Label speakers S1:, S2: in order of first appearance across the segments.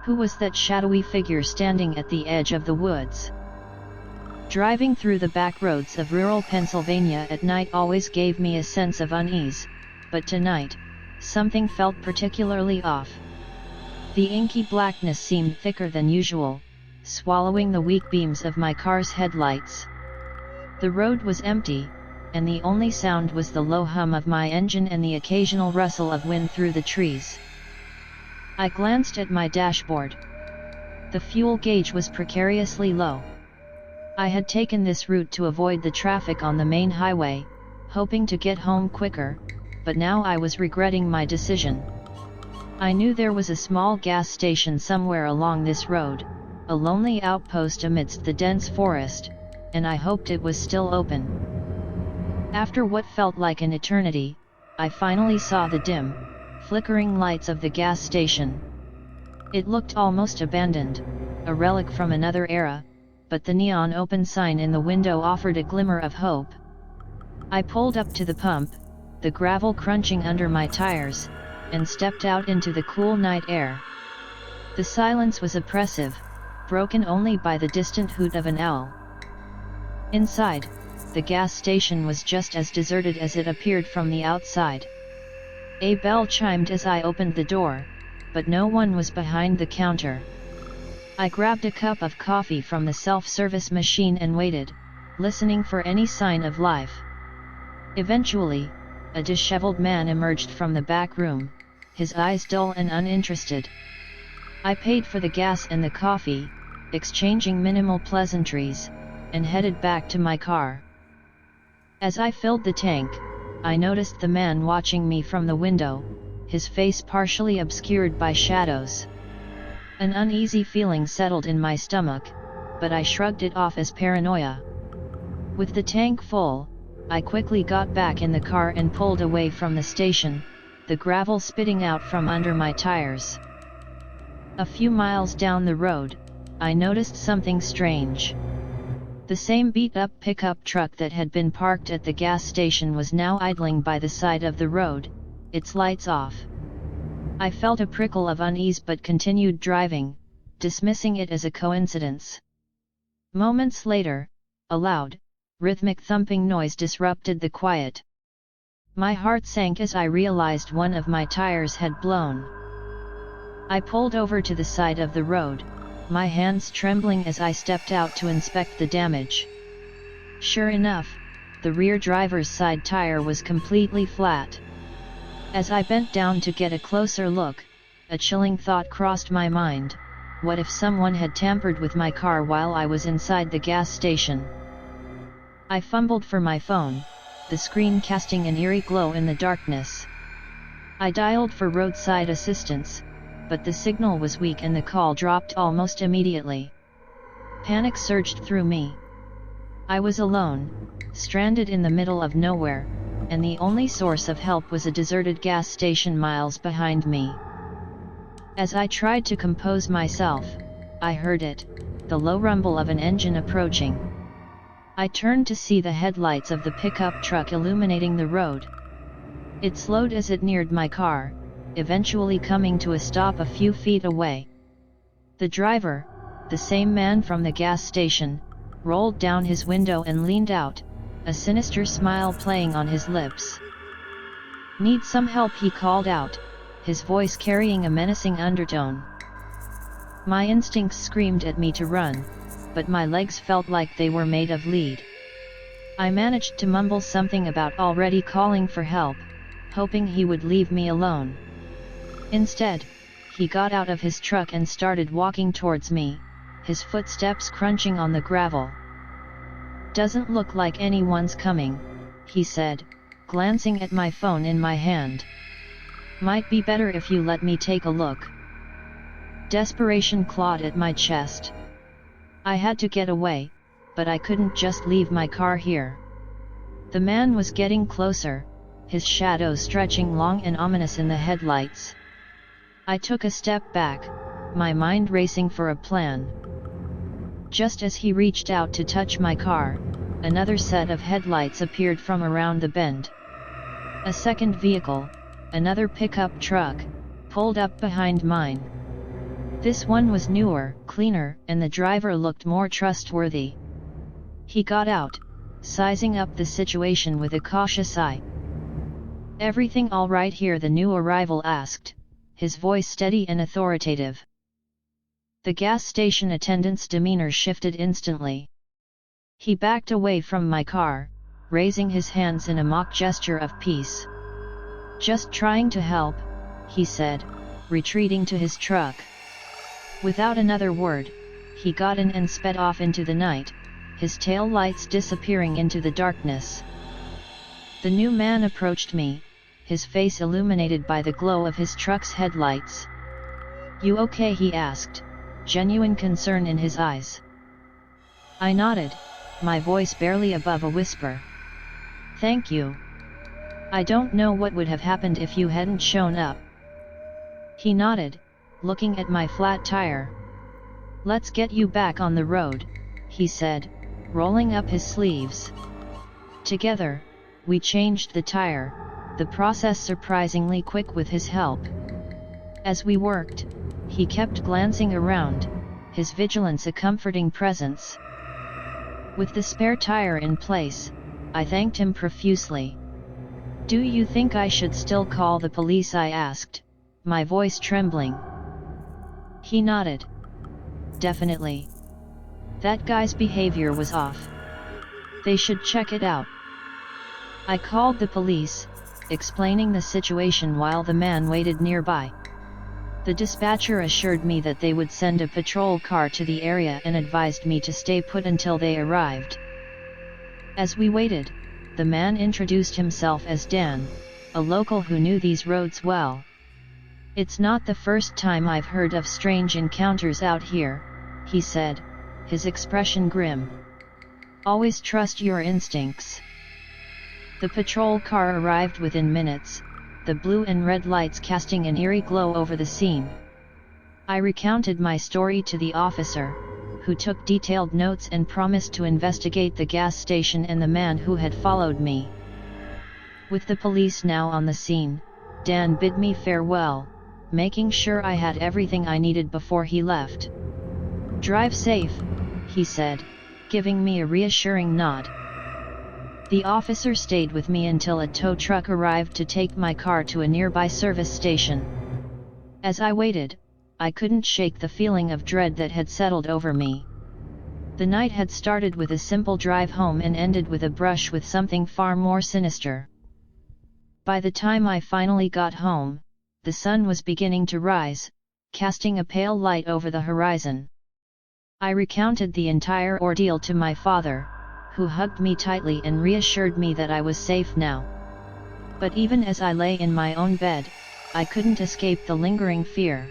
S1: Who was that shadowy figure standing at the edge of the woods? Driving through the back roads of rural Pennsylvania at night always gave me a sense of unease, but tonight, something felt particularly off. The inky blackness seemed thicker than usual, swallowing the weak beams of my car's headlights. The road was empty, and the only sound was the low hum of my engine and the occasional rustle of wind through the trees. I glanced at my dashboard. The fuel gauge was precariously low. I had taken this route to avoid the traffic on the main highway, hoping to get home quicker, but now I was regretting my decision. I knew there was a small gas station somewhere along this road, a lonely outpost amidst the dense forest, and I hoped it was still open. After what felt like an eternity, I finally saw the dim, flickering lights of the gas station. It looked almost abandoned, a relic from another era, but the neon open sign in the window offered a glimmer of hope. I pulled up to the pump, the gravel crunching under my tires, and stepped out into the cool night air. The silence was oppressive, broken only by the distant hoot of an owl. Inside, the gas station was just as deserted as it appeared from the outside. A bell chimed as I opened the door, but no one was behind the counter. I grabbed a cup of coffee from the self-service machine and waited, listening for any sign of life. Eventually, a disheveled man emerged from the back room, his eyes dull and uninterested. I paid for the gas and the coffee, exchanging minimal pleasantries, and headed back to my car. As I filled the tank, I noticed the man watching me from the window, his face partially obscured by shadows. An uneasy feeling settled in my stomach, but I shrugged it off as paranoia. With the tank full, I quickly got back in the car and pulled away from the station, the gravel spitting out from under my tires. A few miles down the road, I noticed something strange. The same beat-up pickup truck that had been parked at the gas station was now idling by the side of the road, its lights off. I felt a prickle of unease but continued driving, dismissing it as a coincidence. Moments later, a loud, rhythmic thumping noise disrupted the quiet. My heart sank as I realized one of my tires had blown. I pulled over to the side of the road, my hands trembling as I stepped out to inspect the damage. Sure enough, the rear driver's side tire was completely flat. As I bent down to get a closer look, a chilling thought crossed my mind: what if someone had tampered with my car while I was inside the gas station? I fumbled for my phone, the screen casting an eerie glow in the darkness. I dialed for roadside assistance, but the signal was weak and the call dropped almost immediately. Panic surged through me. I was alone, stranded in the middle of nowhere, and the only source of help was a deserted gas station miles behind me. As I tried to compose myself, I heard it, the low rumble of an engine approaching. I turned to see the headlights of the pickup truck illuminating the road. It slowed as it neared my car, eventually coming to a stop a few feet away. The driver, the same man from the gas station, rolled down his window and leaned out, a sinister smile playing on his lips. "Need some help?" he called out, his voice carrying a menacing undertone. My instincts screamed at me to run, but my legs felt like they were made of lead. I managed to mumble something about already calling for help, hoping he would leave me alone. Instead, he got out of his truck and started walking towards me, his footsteps crunching on the gravel. "Doesn't look like anyone's coming," he said, glancing at my phone in my hand. "Might be better if you let me take a look." Desperation clawed at my chest. I had to get away, but I couldn't just leave my car here. The man was getting closer, his shadow stretching long and ominous in the headlights. I took a step back, my mind racing for a plan. Just as he reached out to touch my car, another set of headlights appeared from around the bend. A second vehicle, another pickup truck, pulled up behind mine. This one was newer, cleaner, and the driver looked more trustworthy. He got out, sizing up the situation with a cautious eye. "Everything all right here?" the new arrival asked, his voice steady and authoritative. The gas station attendant's demeanor shifted instantly. He backed away from my car, raising his hands in a mock gesture of peace. "Just trying to help," he said, retreating to his truck. Without another word, he got in and sped off into the night, his tail lights disappearing into the darkness. The new man approached me, his face illuminated by the glow of his truck's headlights. "You okay?" he asked, genuine concern in his eyes. I nodded, my voice barely above a whisper. "Thank you. I don't know what would have happened if you hadn't shown up." He nodded, looking at my flat tire. "Let's get you back on the road," he said, rolling up his sleeves. Together, we changed the tire, the process surprisingly quick with his help. As we worked, he kept glancing around, his vigilance a comforting presence. With the spare tire in place, I thanked him profusely. "Do you think I should still call the police?" I asked, my voice trembling. He nodded. "Definitely. That guy's behavior was off. They should check it out." I called the police, explaining the situation while the man waited nearby. The dispatcher assured me that they would send a patrol car to the area and advised me to stay put until they arrived. As we waited, the man introduced himself as Dan, a local who knew these roads well. "It's not the first time I've heard of strange encounters out here," he said, his expression grim. "Always trust your instincts." The patrol car arrived within minutes, the blue and red lights casting an eerie glow over the scene. I recounted my story to the officer, who took detailed notes and promised to investigate the gas station and the man who had followed me. With the police now on the scene, Dan bid me farewell, making sure I had everything I needed before he left. "Drive safe," he said, giving me a reassuring nod. The officer stayed with me until a tow truck arrived to take my car to a nearby service station. As I waited, I couldn't shake the feeling of dread that had settled over me. The night had started with a simple drive home and ended with a brush with something far more sinister. By the time I finally got home, the sun was beginning to rise, casting a pale light over the horizon. I recounted the entire ordeal to my father, who hugged me tightly and reassured me that I was safe now. But even as I lay in my own bed, I couldn't escape the lingering fear.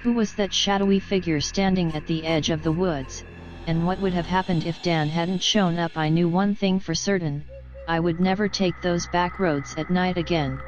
S1: Who was that shadowy figure standing at the edge of the woods, and what would have happened if Dan hadn't shown up? I knew one thing for certain: I would never take those back roads at night again.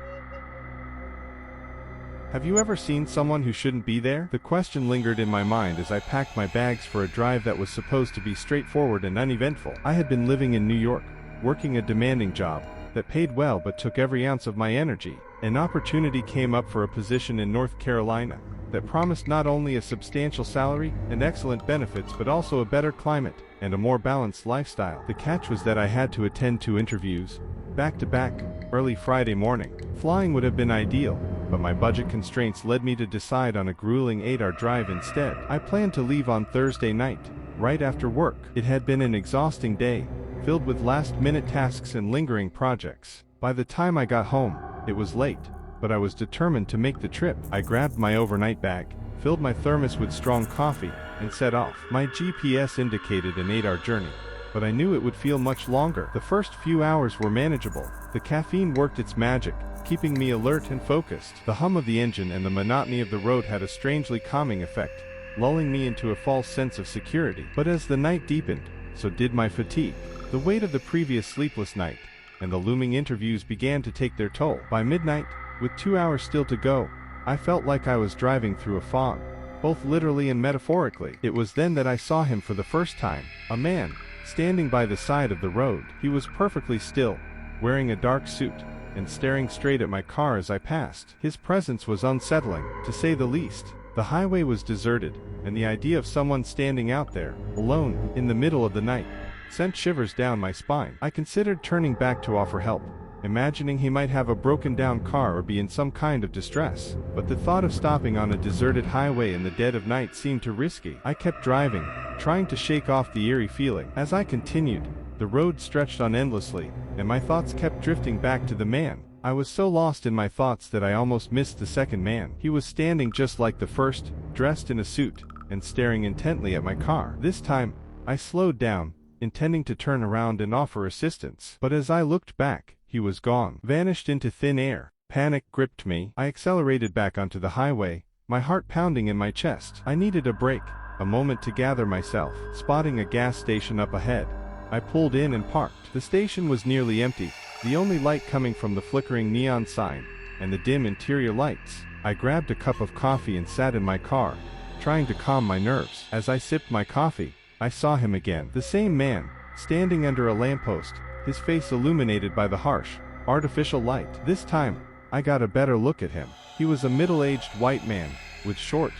S2: Have you ever seen someone who shouldn't be there? The question lingered in my mind as I packed my bags for a drive that was supposed to be straightforward and uneventful. I had been living in New York, working a demanding job that paid well but took every ounce of my energy. An opportunity came up for a position in North Carolina that promised not only a substantial salary and excellent benefits but also a better climate and a more balanced lifestyle. The catch was that I had to attend 2 interviews, back-to-back, early Friday morning. Flying would have been ideal, but my budget constraints led me to decide on a grueling 8-hour drive instead. I planned to leave on Thursday night, right after work. It had been an exhausting day, filled with last-minute tasks and lingering projects. By the time I got home, it was late, but I was determined to make the trip. I grabbed my overnight bag, filled my thermos with strong coffee, and set off. My GPS indicated an 8-hour journey, but I knew it would feel much longer. The first few hours were manageable. The caffeine worked its magic, keeping me alert and focused. The hum of the engine and the monotony of the road had a strangely calming effect, lulling me into a false sense of security. But as the night deepened, so did my fatigue. The weight of the previous sleepless night and the looming interviews began to take their toll. By midnight, with 2 hours still to go, I felt like I was driving through a fog, both literally and metaphorically. It was then that I saw him for the first time, a man, standing by the side of the road. He was perfectly still, wearing a dark suit, and staring straight at my car as I passed. His presence was unsettling, to say the least. The highway was deserted, and the idea of someone standing out there, alone, in the middle of the night, sent shivers down my spine. I considered turning back to offer help, imagining he might have a broken-down car or be in some kind of distress. But the thought of stopping on a deserted highway in the dead of night seemed too risky. I kept driving, trying to shake off the eerie feeling. As I continued, the road stretched on endlessly, and my thoughts kept drifting back to the man. I was so lost in my thoughts that I almost missed the second man. He was standing just like the first, dressed in a suit, and staring intently at my car. This time, I slowed down, intending to turn around and offer assistance. But as I looked back, he was gone, vanished into thin air. Panic gripped me. I accelerated back onto the highway, my heart pounding in my chest. I needed a break, a moment to gather myself. Spotting a gas station up ahead, I pulled in and parked. The station was nearly empty, the only light coming from the flickering neon sign and the dim interior lights. I grabbed a cup of coffee and sat in my car, trying to calm my nerves. As I sipped my coffee, I saw him again. The same man, standing under a lamppost, his face illuminated by the harsh, artificial light. This time, I got a better look at him. He was a middle-aged white man, with short,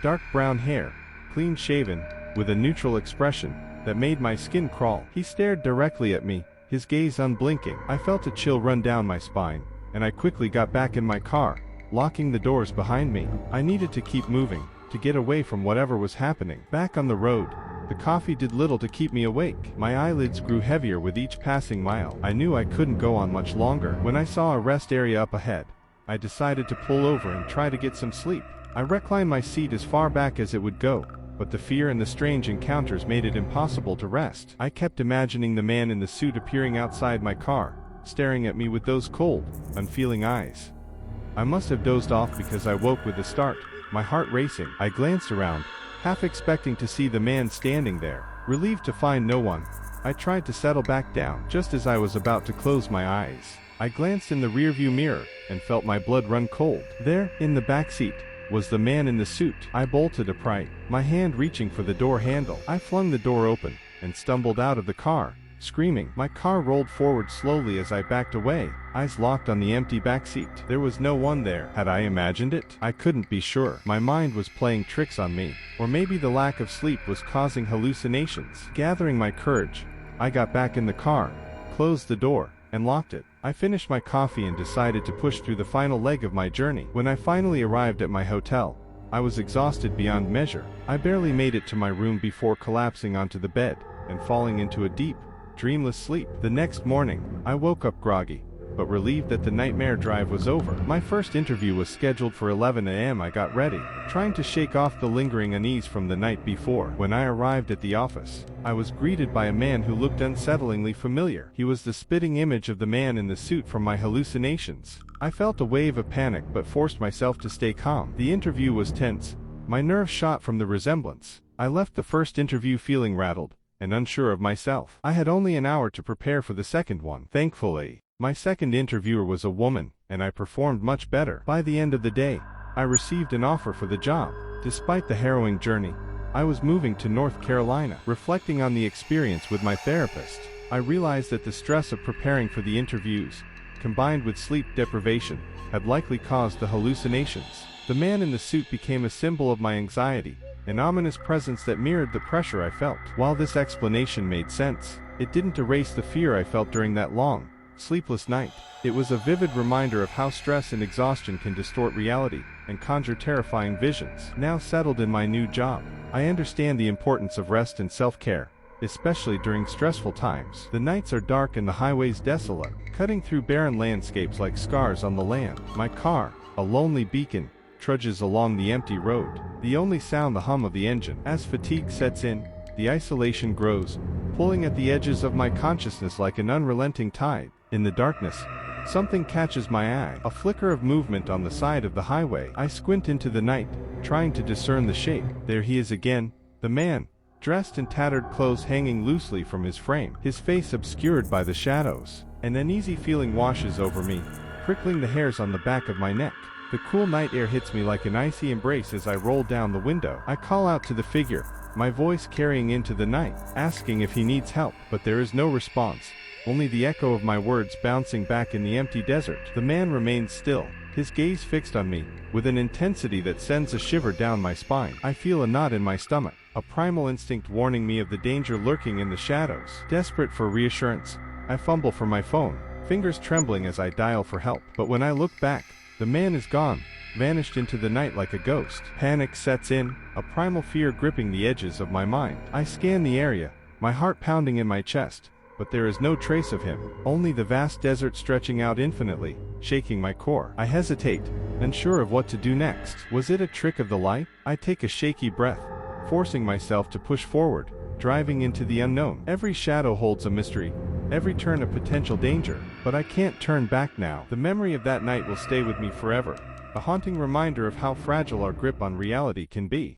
S2: dark brown hair, clean-shaven, with a neutral expression that made my skin crawl. He stared directly at me, his gaze unblinking. I felt a chill run down my spine, and I quickly got back in my car, locking the doors behind me. I needed to keep moving, to get away from whatever was happening. Back on the road, the coffee did little to keep me awake. My eyelids grew heavier with each passing mile. I knew I couldn't go on much longer. When I saw a rest area up ahead, I decided to pull over and try to get some sleep. I reclined my seat as far back as it would go, but the fear and the strange encounters made it impossible to rest. I kept imagining the man in the suit appearing outside my car, staring at me with those cold, unfeeling eyes. I must have dozed off because I woke with a start, my heart racing. I glanced around, half expecting to see the man standing there. Relieved to find no one, I tried to settle back down. Just as I was about to close my eyes, I glanced in the rearview mirror and felt my blood run cold. There, in the back seat, was the man in the suit. I bolted upright, my hand reaching for the door handle. I flung the door open and stumbled out of the car, screaming. My car rolled forward slowly as I backed away, eyes locked on the empty back seat. There was no one there. Had I imagined it? I couldn't be sure. My mind was playing tricks on me, or maybe the lack of sleep was causing hallucinations. Gathering my courage, I got back in the car, closed the door, and locked it. I finished my coffee and decided to push through the final leg of my journey. When I finally arrived at my hotel, I was exhausted beyond measure. I barely made it to my room before collapsing onto the bed and falling into a deep, dreamless sleep. The next morning, I woke up groggy, but relieved that the nightmare drive was over. My first interview was scheduled for 11 a.m. I got ready, trying to shake off the lingering unease from the night before. When I arrived at the office, I was greeted by a man who looked unsettlingly familiar. He was the spitting image of the man in the suit from my hallucinations. I felt a wave of panic but forced myself to stay calm. The interview was tense, my nerves shot from the resemblance. I left the first interview feeling rattled and unsure of myself. I had only an hour to prepare for the second one. Thankfully, my second interviewer was a woman, and I performed much better. By the end of the day, I received an offer for the job. Despite the harrowing journey, I was moving to North Carolina. Reflecting on the experience with my therapist, I realized that the stress of preparing for the interviews, combined with sleep deprivation, had likely caused the hallucinations. The man in the suit became a symbol of my anxiety, an ominous presence that mirrored the pressure I felt. While this explanation made sense, it didn't erase the fear I felt during that long, sleepless night. It was a vivid reminder of how stress and exhaustion can distort reality and conjure terrifying visions. Now settled in my new job, I understand the importance of rest and self-care, especially during stressful times. The nights are dark and the highways desolate, cutting through barren landscapes like scars on the land. My car, a lonely beacon, trudges along the empty road, the only sound the hum of the engine. As fatigue sets in, the isolation grows, pulling at the edges of my consciousness like an unrelenting tide. In the darkness, something catches my eye, a flicker of movement on the side of the highway. I squint into the night, trying to discern the shape. There he is again, the man, dressed in tattered clothes hanging loosely from his frame, his face obscured by the shadows. An uneasy feeling washes over me, prickling the hairs on the back of my neck. The cool night air hits me like an icy embrace as I roll down the window. I call out to the figure, my voice carrying into the night, asking if he needs help, but there is no response, only the echo of my words bouncing back in the empty desert. The man remains still, his gaze fixed on me, with an intensity that sends a shiver down my spine. I feel a knot in my stomach, a primal instinct warning me of the danger lurking in the shadows. Desperate for reassurance, I fumble for my phone, fingers trembling as I dial for help. But when I look back, the man is gone, vanished into the night like a ghost. Panic sets in, a primal fear gripping the edges of my mind. I scan the area, my heart pounding in my chest, but there is no trace of him, only the vast desert stretching out infinitely, shaking my core. I hesitate, unsure of what to do next. Was it a trick of the light? I take a shaky breath, forcing myself to push forward, driving into the unknown. Every shadow holds a mystery, every turn a potential danger, but I can't turn back now. The memory of that night will stay with me forever, a haunting reminder of how fragile our grip on reality can be.